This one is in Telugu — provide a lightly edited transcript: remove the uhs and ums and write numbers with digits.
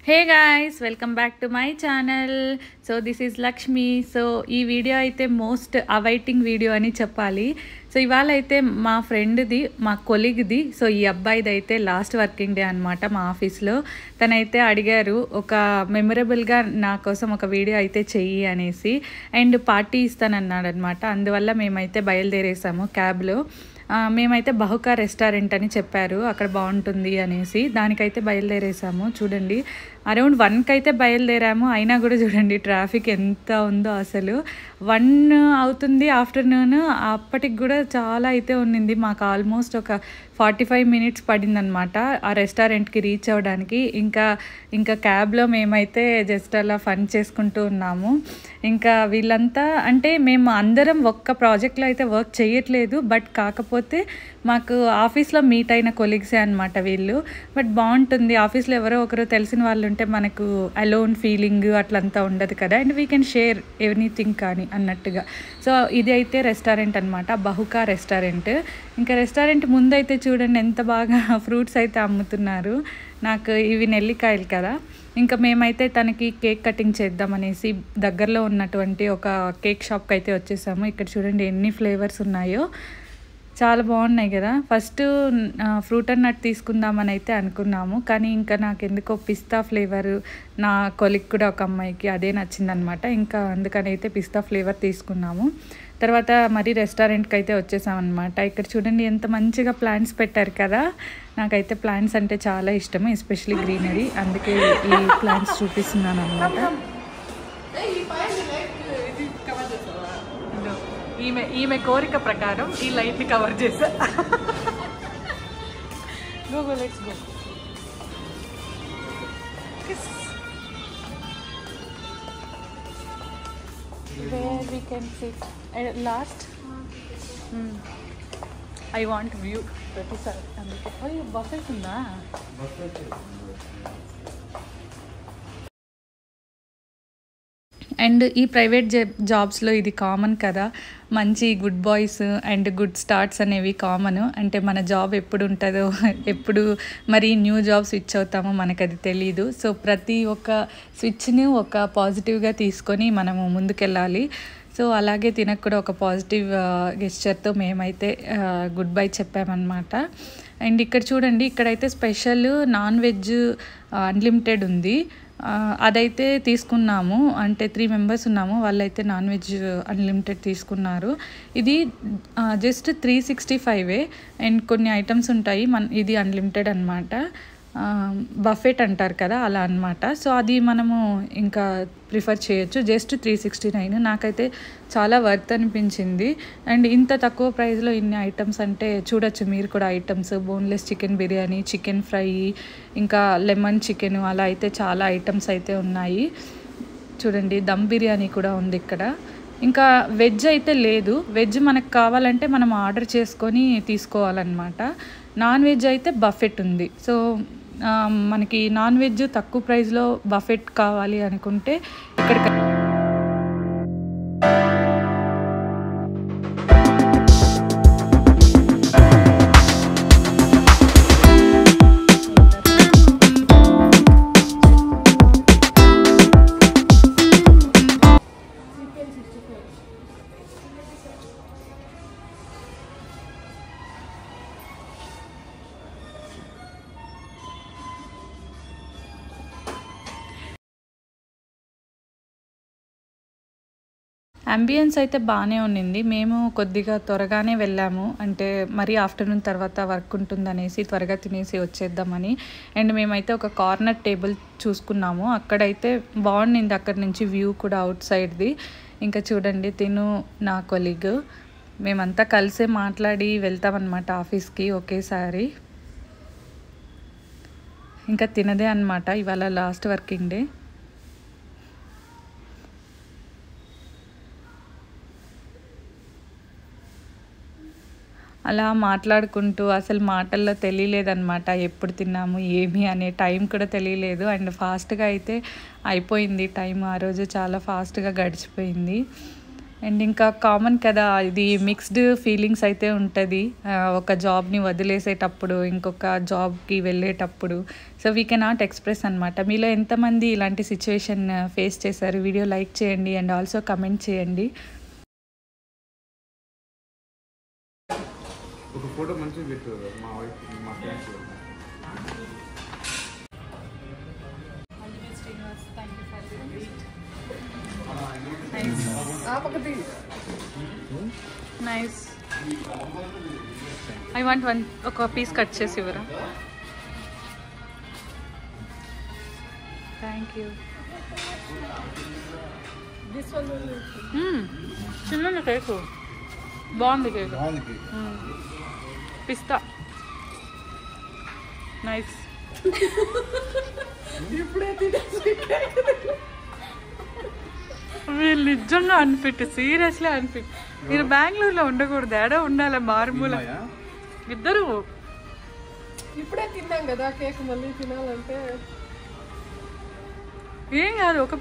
Hey guys, welcome back to my channel. So this is Lakshmi. So ఈ వీడియో అయితే మోస్ట్ అవైటింగ్ వీడియో అని చెప్పాలి. సో ఇవాళ అయితే మా ఫ్రెండ్ది, మా కొలీగ్ది, సో ఈ అబ్బాయిది అయితే లాస్ట్ వర్కింగ్ డే అనమాట మా ఆఫీస్లో. తనైతే అడిగారు ఒక మెమరబుల్గా నా కోసం ఒక వీడియో అయితే చెయ్యి అనేసి, అండ్ పార్టీ ఇస్తానన్నాడు అనమాట. అందువల్ల మేమైతే బయలుదేరేసాము క్యాబ్లో. మేమైతే బహుకా రెస్టారెంట్ అని చెప్పారు, అక్కడ బాగుంటుంది అనేసి. దానికైతే బయలుదేరేసాము. చూడండి, అరౌండ్ 1కి అయితే బయలుదేరాము. అయినా కూడా చూడండి ట్రాఫిక్ ఎంత ఉందో అసలు. 1 అవుతుంది ఆఫ్టర్నూన్, అప్పటికి కూడా చాలా అయితే ఉన్నింది. మాకు ఆల్మోస్ట్ ఒక 45 మినిట్స్ పడిందనమాట ఆ రెస్టారెంట్కి రీచ్ అవ్వడానికి. ఇంకా క్యాబ్లో మేమైతే జస్ట్ అలా ఫన్ చేసుకుంటూ ఉన్నాము. ఇంకా వీళ్ళంతా అంటే మేము అందరం ఒక్క ప్రాజెక్ట్లో అయితే వర్క్ చేయట్లేదు, బట్ కాకపోతే మాకు ఆఫీస్లో మీట్ అయిన కొలీగ్సే అనమాట వీళ్ళు. బట్ బాగుంటుంది, ఆఫీస్లో ఎవరో ఒకరు తెలిసిన వాళ్ళు ఉంటే మనకు అలోన్ ఫీలింగ్ అట్లంతా ఉండదు కదా, and we can share anything కానీ అన్నట్టుగా. సో ఇది అయితే రెస్టారెంట్ అనమాట, బహుకా రెస్టారెంట్. ఇంకా రెస్టారెంట్ ముందైతే చూడండి ఎంత బాగా ఫ్రూట్స్ అయితే అమ్ముతున్నారు. నాకు ఇవి నెల్లికాయలు కదా. ఇంకా మేమైతే తనకి కేక్ కటింగ్ చేద్దామనేసి దగ్గరలో ఉన్నటువంటి ఒక కేక్ షాప్కి అయితే వచ్చేసాము. ఇక్కడ చూడండి ఎన్ని ఫ్లేవర్స్ ఉన్నాయో, చాలా బాగున్నాయి కదా. ఫస్ట్ ఫ్రూట్ అండ్ నట్ తీసుకుందామని అయితే అనుకున్నాము, కానీ ఇంకా నాకు ఎందుకో పిస్తా ఫ్లేవర్, నా కొలిక్ కూడా ఒక అమ్మాయికి అదే నచ్చిందనమాట. ఇంకా అందుకని అయితే పిస్తా ఫ్లేవర్ తీసుకున్నాము. తర్వాత మరి రెస్టారెంట్కి అయితే వచ్చేసామన్నమాట. ఇక్కడ చూడండి ఎంత మంచిగా ప్లాంట్స్ పెట్టారు కదా. నాకైతే ప్లాంట్స్ అంటే చాలా ఇష్టము, ఎస్పెషలీ గ్రీనరీ. అందుకే ఈ ప్లాంట్స్ చూపిస్తున్నాను అనమాట. ఈమె కోరిక ప్రకారం ఈ లైట్ని కవర్ చేసా. Go let's go. Where we can sit last. I want view. ప్రతిసారి అందుకే. అయ్యో బఫెట్ ఉందా? అండ్ ఈ ప్రైవేట్ జాబ్స్లో ఇది కామన్ కదా, మంచి good boys and good starts అనేవి కామన్. అంటే మన జాబ్ ఎప్పుడు ఉంటుందో, ఎప్పుడు మరి న్యూ జాబ్ స్విచ్ అవుతామో మనకు అది తెలీదు. సో ప్రతి ఒక్క స్విచ్ని ఒక పాజిటివ్గా తీసుకొని మనము ముందుకెళ్ళాలి. సో అలాగే తినకు కూడా ఒక పాజిటివ్ గెస్చర్తో మేమైతే గుడ్ బై చెప్పామన్నమాట. అండ్ ఇక్కడ చూడండి, ఇక్కడైతే స్పెషల్ నాన్ వెజ్ అన్లిమిటెడ్ ఉంది. అదైతే తీసుకున్నాము. అంటే 3 మెంబర్స్ ఉన్నాము, వాళ్ళైతే నాన్ వెజ్ అన్లిమిటెడ్ తీసుకున్నారు. ఇది జస్ట్ 365 అండ్ కొన్ని ఐటమ్స్ ఉంటాయి. ఇది అన్లిమిటెడ్ అనమాట. బఫెట్ అంటారు కదా, అలా అనమాట. సో అది మనము ఇంకా ప్రిఫర్ చేయొచ్చు. జస్ట్ 369. నాకైతే చాలా వర్త్ అనిపించింది. అండ్ ఇంత తక్కువ ప్రైస్లో ఇన్ని ఐటమ్స్ అంటే చూడొచ్చు మీరు కూడా. Items boneless chicken biryani, chicken fry, ఇంకా లెమన్ చికెన్, అలా అయితే చాలా ఐటమ్స్ అయితే ఉన్నాయి. చూడండి దమ్ బిర్యానీ కూడా ఉంది ఇక్కడ. ఇంకా వెజ్ అయితే లేదు. వెజ్ మనకు కావాలంటే మనం ఆర్డర్ చేసుకొని తీసుకోవాలన్నమాట. నాన్ వెజ్ అయితే బఫెట్ ఉంది. సో మనకి నాన్ వెజ్ తక్కువ ప్రైస్లో బఫెట్ కావాలి అనుకుంటే ఇక్కడ అంబియన్స్ అయితే బాగానే ఉన్నింది. మేము కొద్దిగా త్వరగానే వెళ్ళాము, అంటే మరీ ఆఫ్టర్నూన్ తర్వాత వర్క్ ఉంటుందనేసి త్వరగా తినేసి వచ్చేద్దామని. అండ్ మేమైతే ఒక కార్నర్ టేబుల్ చూసుకున్నాము, అక్కడైతే బాగుండింది. అక్కడ నుంచి వ్యూ కూడా అవుట్ సైడ్ది. ఇంకా చూడండి తిను, నా కొలీగ్, మేమంతా కలిసే మాట్లాడి వెళ్తామన్నమాట ఆఫీస్కి ఒకేసారి. ఇంకా తినదే అనమాట ఇవాళ లాస్ట్ వర్కింగ్ డే. అలా మాట్లాడుకుంటూ అసలు మాటల్లో తెలియలేదన్నమాట ఎప్పుడు తిన్నాము ఏమి అనే టైం కూడా తెలియలేదు. అండ్ ఫాస్ట్గా అయితే అయిపోయింది టైం. ఆ రోజు చాలా ఫాస్ట్గా గడిచిపోయింది. అండ్ ఇంకా కామన్ కదా, ఇది మిక్స్డ్ ఫీలింగ్స్ అయితే ఉంటుంది ఒక జాబ్ని వదిలేసేటప్పుడు ఇంకొక జాబ్కి వెళ్ళేటప్పుడు. సో వీ కెనాట్ ఎక్స్ప్రెస్ అనమాట. మీలో ఎంతమంది ఇలాంటి సిచ్యువేషన్ ఫేస్ చేశారు? వీడియో లైక్ చేయండి అండ్ ఆల్సో కమెంట్ చేయండి. ఒక ఫోటో మంచిగా పెట్టు మా వైఫ్ మా friends. Nice. I want one, ఒక పీస్ కట్ చేసి ఇవ్వరా? Thank you. చిన్న కేకు బాగుంది. కేక్ పిస్తా. నైస్. వీళ్ళు నిజంగా అన్ఫిట్, సీరియస్లీ అన్ఫిట్. మీరు బెంగళూరులో ఉండకూడదు, ఏడో ఉండాలి మారుమూల. ఇద్దరు ఇప్పుడే తిన్నాం కదా కేక్, మళ్ళీ తినాలంటే ఏం కాదు. ఒక